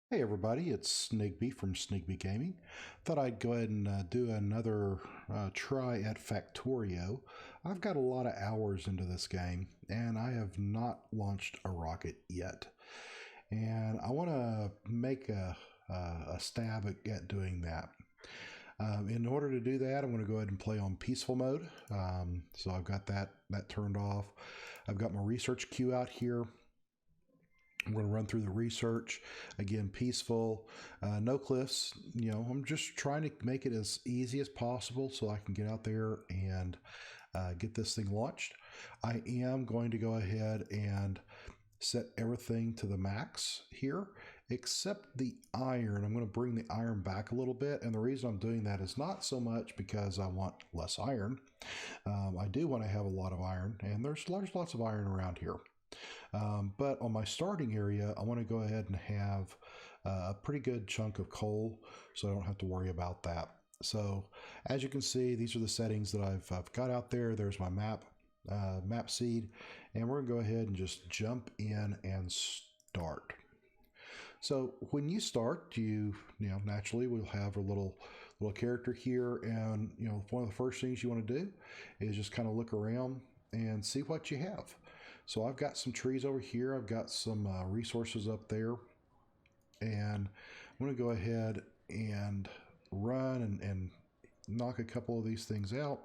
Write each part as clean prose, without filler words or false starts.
Hey everybody, it's Snigby from Snigby Gaming. Thought I'd go ahead and do another try at Factorio. I've got a lot of hours into this game and I have not launched a rocket yet. And I want to make a stab at doing that. In order to do that, I'm going to go ahead and play on peaceful mode. So I've got that turned off. I've got my research queue out here. I'm going to run through the research again, peaceful, no cliffs. I'm just trying to make it as easy as possible so I can get out there and get this thing launched. I am going to go ahead and set everything to the max here, except the iron. I'm going to bring the iron back a little bit, and the reason I'm doing that is not so much because I want less iron. I do want to have a lot of iron, and there's lots of iron around here. But on my starting area, I want to go ahead and have a pretty good chunk of coal so I don't have to worry about that. So as you can see, these are the settings that I've got out there. There's my map seed, and we're going to go ahead and just jump in and start. So when you start, you naturally we'll have a little character here, and one of the first things you want to do is just kind of look around and see what you have. So I've got some trees over here. I've got some resources up there, and I'm going to go ahead and run and knock a couple of these things out.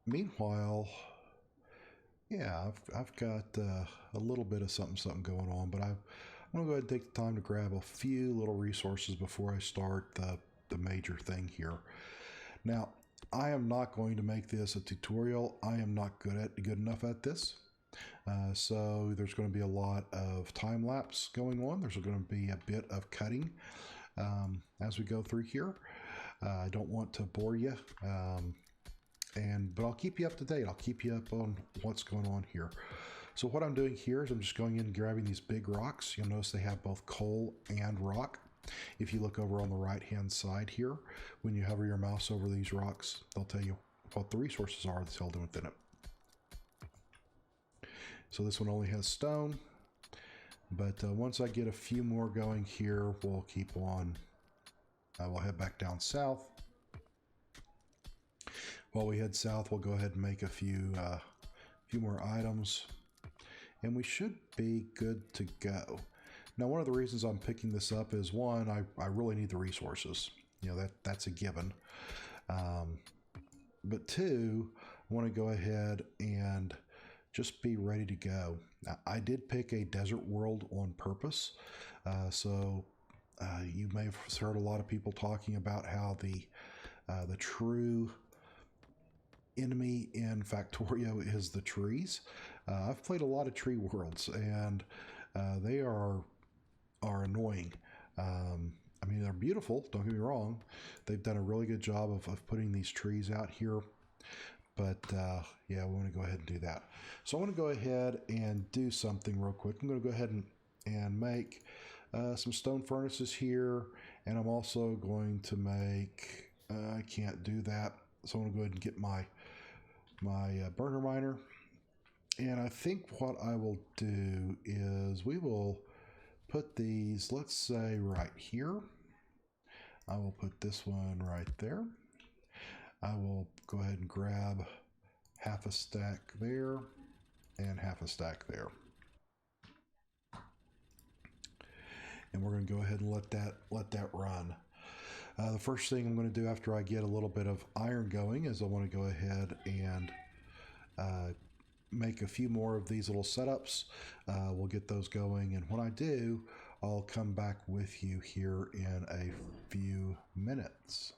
Meanwhile, yeah, I've got a little bit of something going on, but I'm going to go ahead and take the time to grab a few little resources before I start the major thing here. Now, I am not going to make this a tutorial. I am not good enough at this. So there's going to be a lot of time lapse going on. There's going to be a bit of cutting as we go through here. I don't want to bore you, but I'll keep you up to date. I'll keep you up on what's going on here. So what I'm doing here is I'm just going in and grabbing these big rocks. You'll notice they have both coal and rock. If you look over on the right hand side here, when you hover your mouse over these rocks, they'll tell you what the resources are that's held within it. So this one only has stone, but once I get a few more going here, we'll keep on. We'll head back down south. While we head south, we'll go ahead and make a few more items, and we should be good to go. Now, one of the reasons I'm picking this up is, one, I really need the resources. That's a given. But two, I want to go ahead and just be ready to go. Now, I did pick a desert world on purpose. You may have heard a lot of people talking about how the true enemy in Factorio is the trees. I've played a lot of tree worlds, and they are annoying. I mean, they're beautiful, don't get me wrong. They've done a really good job of putting these trees out here. But yeah, we want to go ahead and do that. So I want to go ahead and do something real quick. I'm going to go ahead and make some stone furnaces here. And I'm also going to make, I can't do that. So I'm going to go ahead and get my burner miner. And I think what I will do is we will put these, let's say right here. I will put this one right there. I will go ahead and grab half a stack there and half a stack there. And we're going to go ahead and let that run. The first thing I'm going to do after I get a little bit of iron going is I want to go ahead and make a few more of these little setups. We'll get those going, and when I do, I'll come back with you here in a few minutes.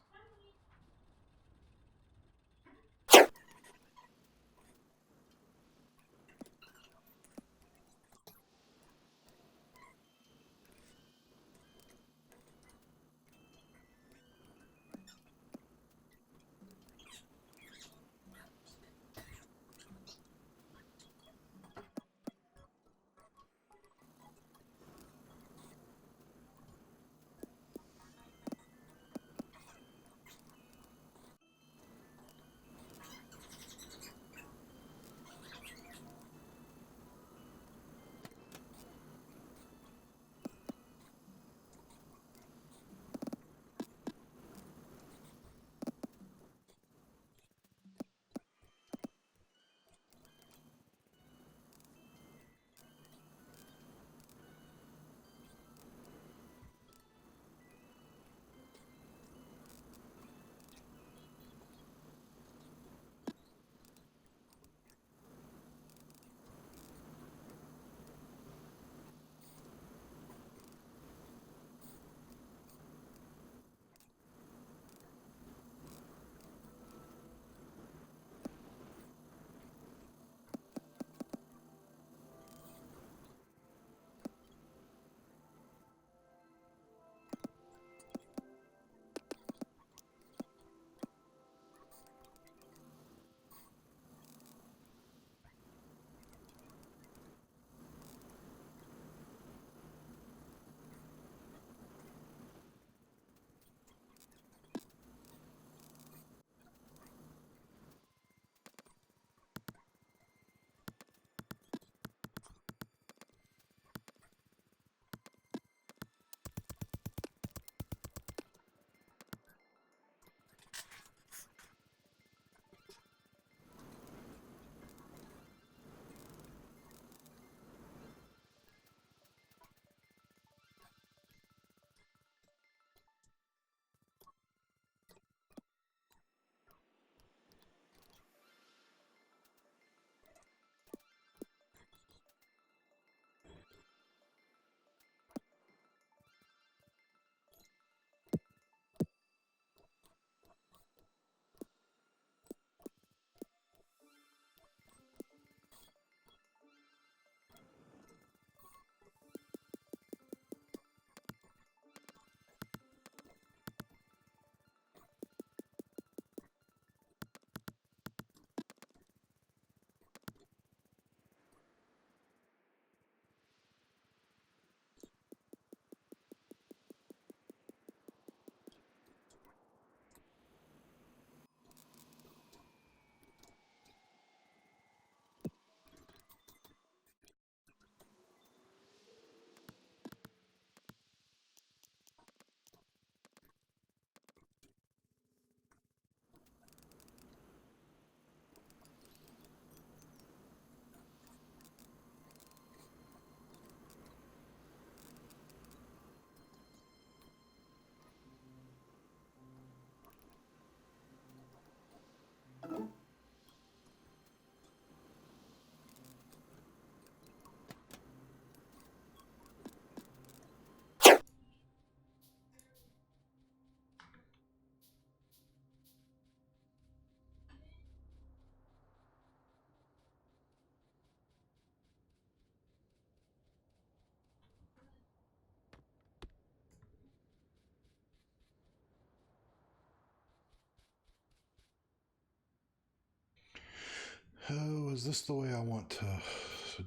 is this the way I want to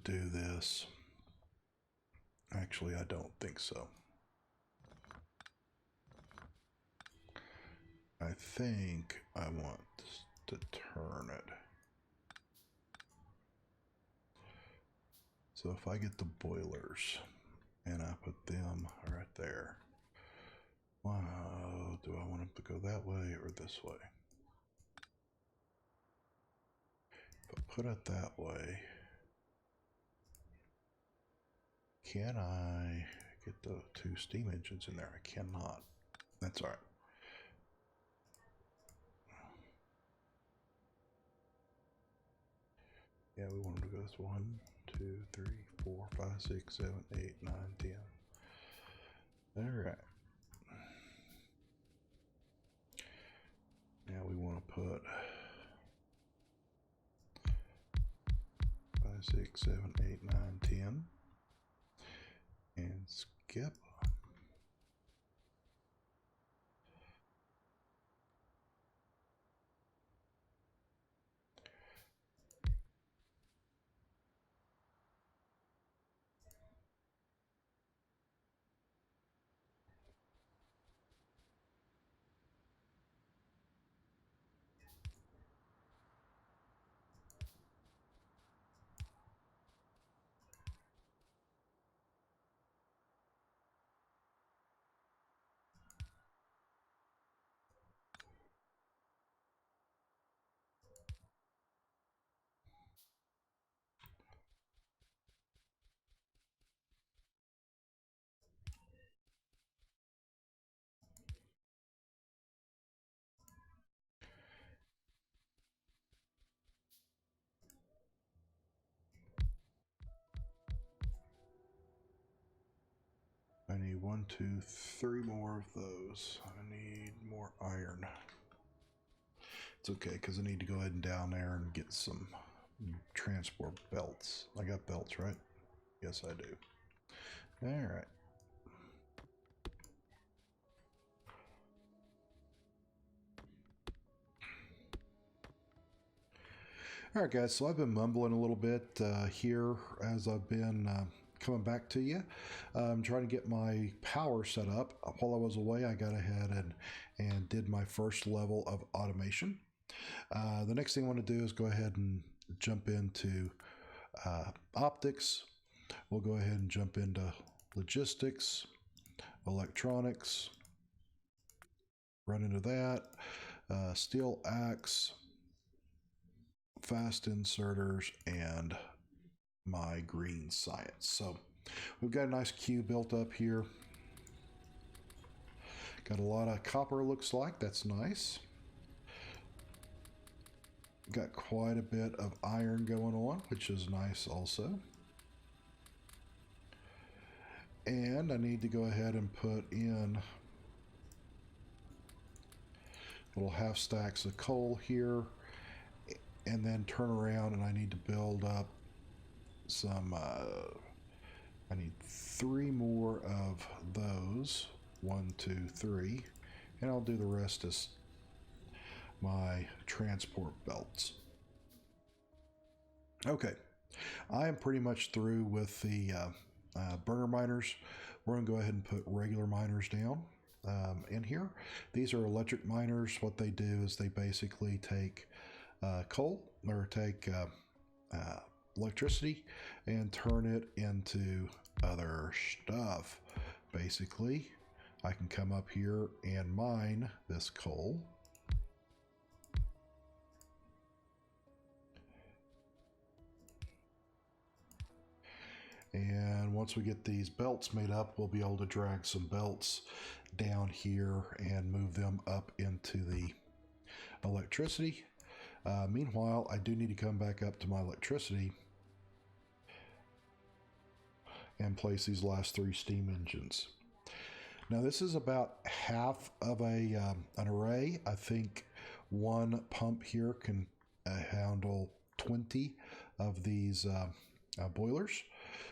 do this? Actually, I don't think so. I think I want to turn it. So if I get the boilers and I put them right there, wow, do I want them to go that way or this way? If I put it that way, can I get the two steam engines in there? I cannot. That's all right. Yeah, we want them to go this 1, 2, 3, 4, 5, 6, 7, 8, 9, 10. All right. Now we want to put 5, 6, 7, 8, 9, 10. And skip. I need 1, 2, 3 more of those. I need more iron. It's okay because I need to go ahead and down there and get some transport belts. I got belts, right? Yes, I do. All right. All right, guys. So I've been mumbling a little bit here as I've been coming back to you. I'm trying to get my power set up. While I was away, I got ahead and did my first level of automation. The next thing I want to do is go ahead and jump into optics. We'll go ahead and jump into logistics, electronics, run into that, steel axe, fast inserters, and my green science. So we've got a nice queue built up here. Got a lot of copper, looks like. That's nice. Got quite a bit of iron going on, which is nice also. And I need to go ahead and put in little half stacks of coal here, and then turn around and I need to build up some I need 3 more of those. 1, 2, 3, and I'll do the rest as my transport belts. Okay, I am pretty much through with the burner miners. We're going to go ahead and put regular miners down in here. These are electric miners. What they do is they basically take coal or take electricity and turn it into other stuff. Basically, I can come up here and mine this coal. And once we get these belts made up, we'll be able to drag some belts down here and move them up into the electricity. Meanwhile, I do need to come back up to my electricity and place these last 3 steam engines. Now this is about half of an array. I think one pump here can handle 20 of these boilers.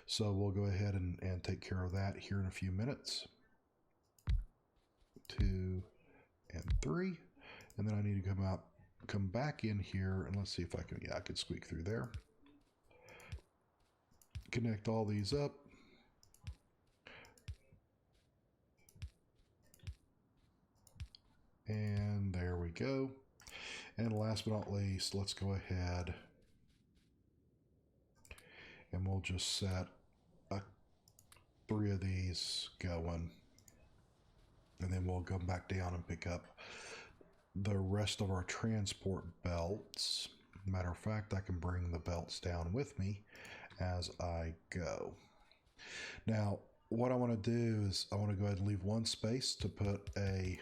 So we'll go ahead and take care of that here in a few minutes. 2 and 3. And then I need to come back in here and let's see if I can, yeah, I could squeak through there. connect all these up. And there we go. And last but not least, let's go ahead and we'll just set 3 of these going. And then we'll go back down and pick up the rest of our transport belts. Matter of fact, I can bring the belts down with me as I go. Now, what I want to do is I want to go ahead and leave one space to put a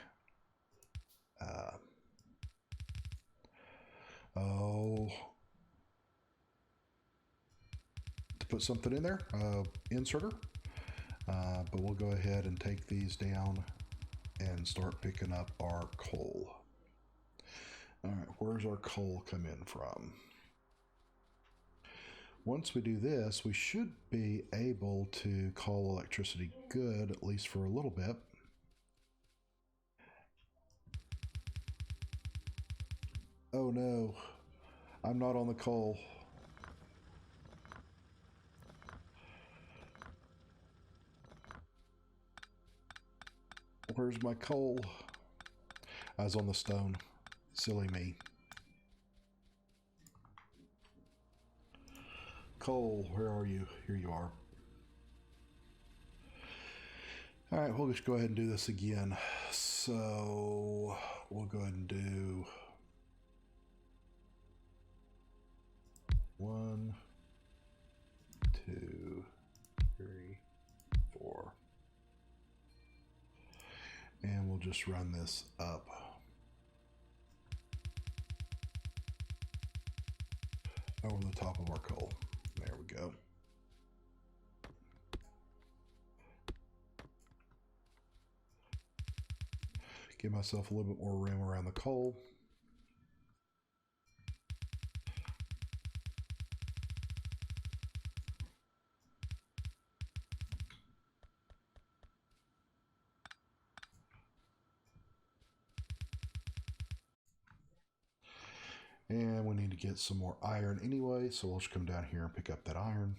something in there, inserter. But we'll go ahead and take these down and start picking up our coal. All right, where's our coal come in from? Once we do this, we should be able to call electricity good, at least for a little bit. Oh no, I'm not on the coal. Where's my coal? I was on the stone. Silly me. Coal, where are you? Here you are. All right, we'll just go ahead and do this again. So we'll go ahead and do 1, 2, 3, 4. And we'll just run this up. Over the top of our coal. There we go. Give myself a little bit more room around the coal. And we need to get some more iron anyway, so we'll just come down here and pick up that iron.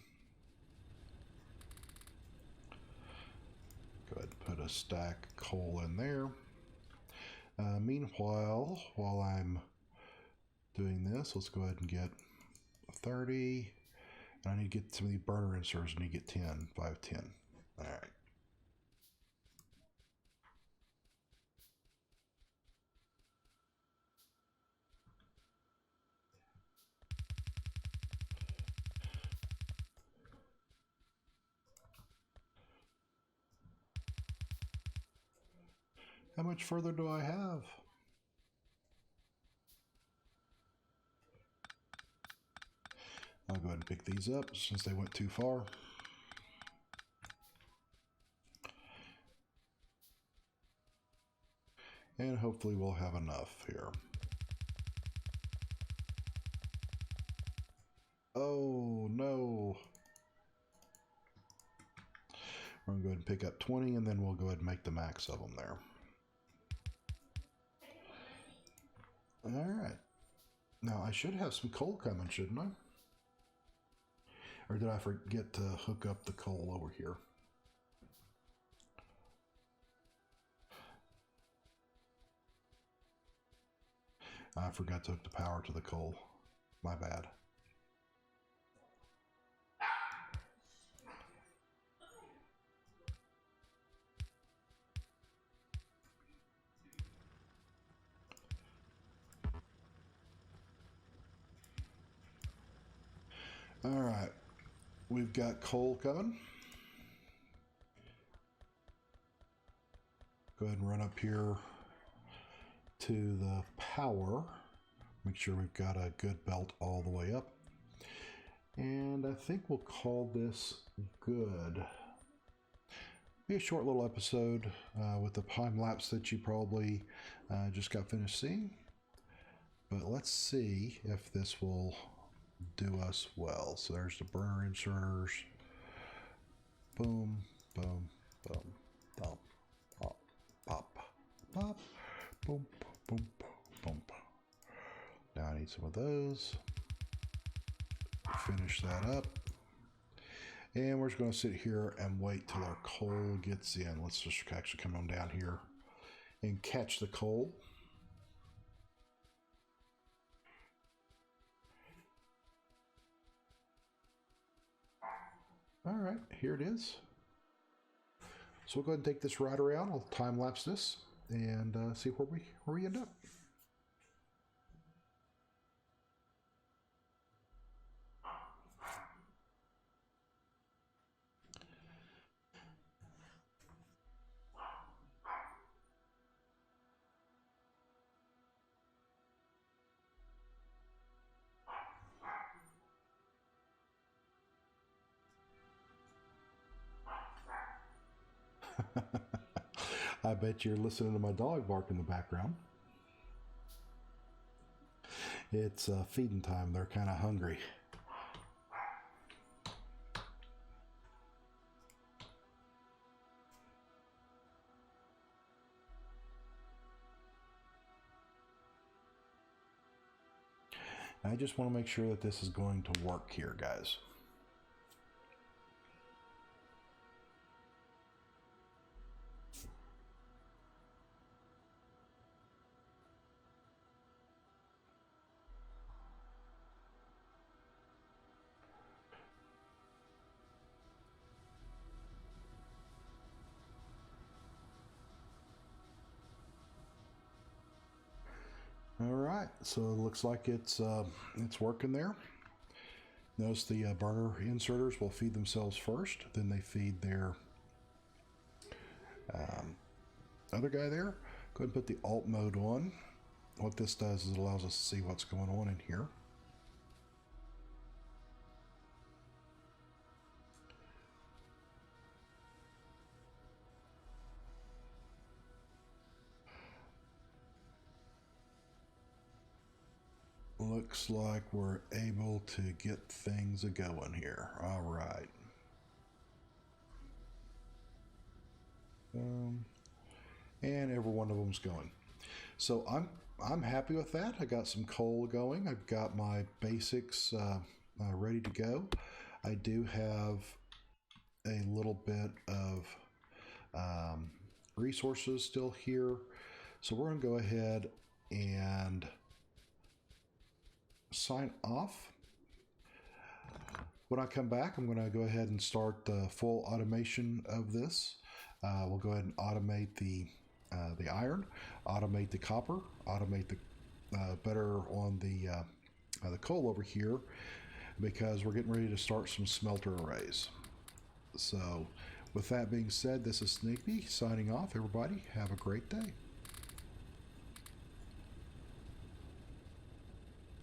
Go ahead and put a stack of coal in there. Meanwhile, while I'm doing this, let's go ahead and get 30. And I need to get some of these burner inserts. I need to get 10, 5, 10. All right. How much further do I have? I'll go ahead and pick these up since they went too far. And hopefully we'll have enough here. Oh no. We're going to go ahead and pick up 20 and then we'll go ahead and make the max of them there. Alright. Now I should have some coal coming, shouldn't I? Or did I forget to hook up the coal over here? I forgot to hook the power to the coal. My bad. All right, we've got coal coming. Go ahead and run up here to the power. Make sure we've got a good belt all the way up. And I think we'll call this good. Be a short little episode with the time lapse that you probably just got finished seeing. But let's see if this will do us well. So there's the burner inserters. Boom, boom, boom, boom, pop, pop, pop, boom, boom, boom. Now I need some of those. Finish that up. And we're just going to sit here and wait till our coal gets in. Let's just actually come on down here and catch the coal. All right, here it is. So we'll go ahead and take this right around. I'll time lapse this and see where we end up. I bet you're listening to my dog bark in the background. It's feeding time. They're kind of hungry. I just want to make sure that this is going to work here, guys. All right, so it looks like it's working there. Notice the burner inserters will feed themselves first, then they feed their other guy there. Go ahead and put the alt mode on. What this does is it allows us to see what's going on in here. Looks like we're able to get things a-going here. All right. And every one of them's going. So I'm happy with that. I got some coal going. I've got my basics ready to go. I do have a little bit of resources still here. So we're going to go ahead and sign off. When I come back, I'm going to go ahead and start the full automation of this. We'll go ahead and automate the iron, automate the copper, automate the better on the coal over here, because we're getting ready to start some smelter arrays. So with that being said, this is Sneaky signing off. Everybody have a great day.